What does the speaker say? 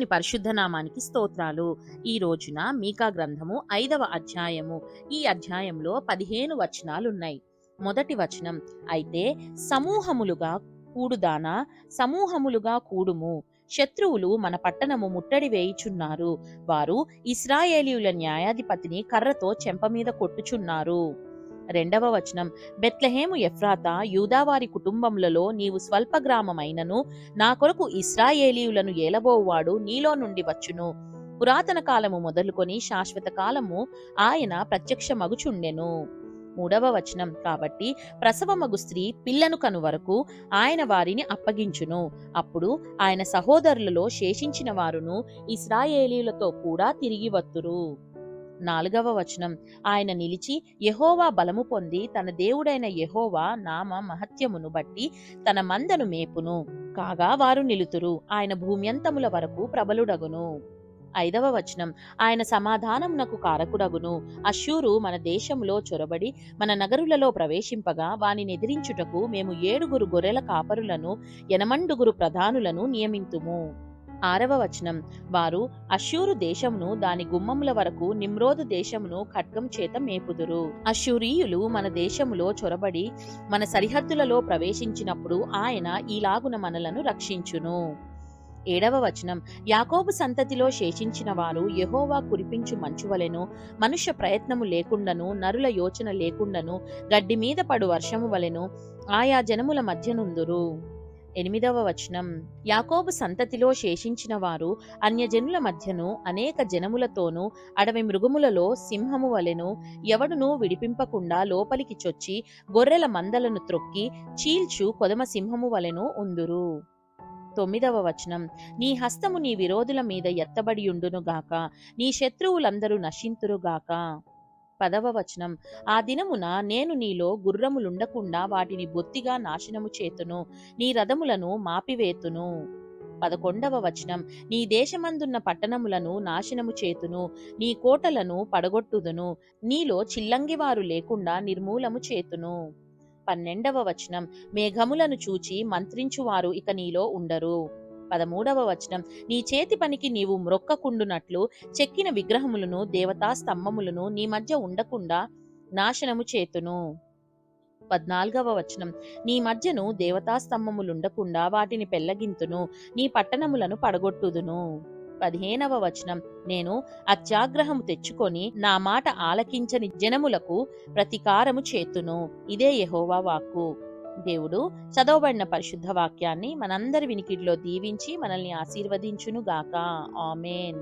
దేవుని పరిశుద్ధ నామానికి స్తోత్రాలు. ఈ రోజున మీకా గ్రంథము 5వ అధ్యాయము. ఈ అధ్యాయంలో 15 వచనాలున్నాయి. మొదటి వచనం, అయితే సమూహములుగా కూడుదానా, సమూహములుగా కూడుము, శత్రువులు మన పట్టణము ముట్టడి వేయుచున్నారు, వారు ఇశ్రాయేలీయుల న్యాయాధిపతిని కర్రతో చెంపమీద కొట్టుచున్నారు. రెండవ వచనం, బెత్లెహేము ఎఫ్రాతా, యూదావారి కుటుంబములలో నీవు స్వల్ప గ్రామమైనను నా కొరకు ఇశ్రాయేలీయులను ఏలబోవాడు నీలో నుండి వచ్చును. పురాతన కాలము మొదలుకొని శాశ్వత కాలము ఆయన ప్రత్యక్షమగుచుండెను. మూడవ వచనం, కాబట్టి ప్రసవమగు స్త్రీ పిల్లను కను వరకు ఆయన వారిని అప్పగించును. అప్పుడు ఆయన సహోదరులలో శేషించిన వారును ఇశ్రాయేలీయులతో కూడా తిరిగి వత్తురు. నాలుగవ వచనం, ఆయన నిలిచి యెహోవా బలము పొంది తన దేవుడైన యెహోవా నామ మహత్యమును బట్టి తన మందను మేపును. కాగా వారు నిలుతురు, ఆయన భూమ్యంతముల వరకు ప్రబలుడగును. ఐదవ వచనం, ఆయన సమాధానమునకు కారకుడగును. అష్షూరు మన దేశములో చొరబడి మన నగరులలో ప్రవేశింపగా వానిని ఎదిరించుటకు మేము 7 గొర్రెల కాపరులను 8 ప్రధానులను నియమింతుము. ఆరవ వచనం, వారు అష్షూరు దేశమును దాని గుమ్మముల వరకు నిమ్రోదు దేశమును ఖడ్గం చేత మేపుదురు. అష్షూరీయులు మన దేశములో చొరబడి మన సరిహద్దులలో ప్రవేశించినప్పుడు ఆయన ఈలాగున మనలను రక్షించును. ఏడవ వచనం, యాకోబు సంతతిలో శేషించిన వారు యెహోవా కురిపించు మంచువలెను, మనుష్య ప్రయత్నము లేకుండాను నరుల యోచన లేకుండాను గడ్డి మీద పడు వర్షము వలెను ఆయా జనముల మధ్యనుందురు. ఎనిమిదవ వచనం, యాకోబు సంతతిలో శేషించిన వారు అన్యజనుల మధ్యను అనేక జనములతోనూ అడవి మృగములలో సింహము వలెను ఎవడునూ విడిపింపకుండా లోపలికి చొచ్చి గొర్రెల మందలను త్రొక్కి చీల్చు కొదమ సింహము వలెను ఉందురు. 9వ వచనం, నీ హస్తము నీ విరోధుల మీద ఎత్తబడియుండునుగాక, నీ శత్రువులందరూ నశింతురుగాక. 10వ వచనం, ఆ దినమున నేను నీలో గుర్రములుండకుండా వాటిని బొత్తిగా నాశనము చేతును, నీ రథములను మాపివేతును. 11వ వచనం, నీ దేశమందున్న పట్టణములను నాశనము చేతును, నీ కోటలను పడగొట్టుదును, నీలో చిల్లంగివారు లేకుండా నిర్మూలము చేతును. 12వ వచనం, మేఘములను చూచి మంత్రించువారు ఇక నీలో ఉండరు. 13వ వచనం, నీ చేతి పనికి నీవు మ్రొక్కకుండునట్లు చెక్కిన విగ్రహములను దేవతా స్తంభములను నీ మధ్య ఉండకుండా నాశనము చేతును. 14వ వచనం, నీ మధ్యను దేవతా స్తంభములుండకుండా వాటిని పెళ్లగింతును, నీ పట్టణములను పడగొట్టుదును. 15వ వచనం, నేను అత్యాగ్రహము తెచ్చుకొని నా మాట ఆలకించని జనములకు ప్రతీకారము చేతును. ఇదే యెహోవా వాక్కు. దేవుడు చదవబడిన పరిశుద్ధ వాక్యాన్ని మనందరి వినికిడిలో దీవించి మనల్ని ఆశీర్వదించును గాక. ఆమేన్.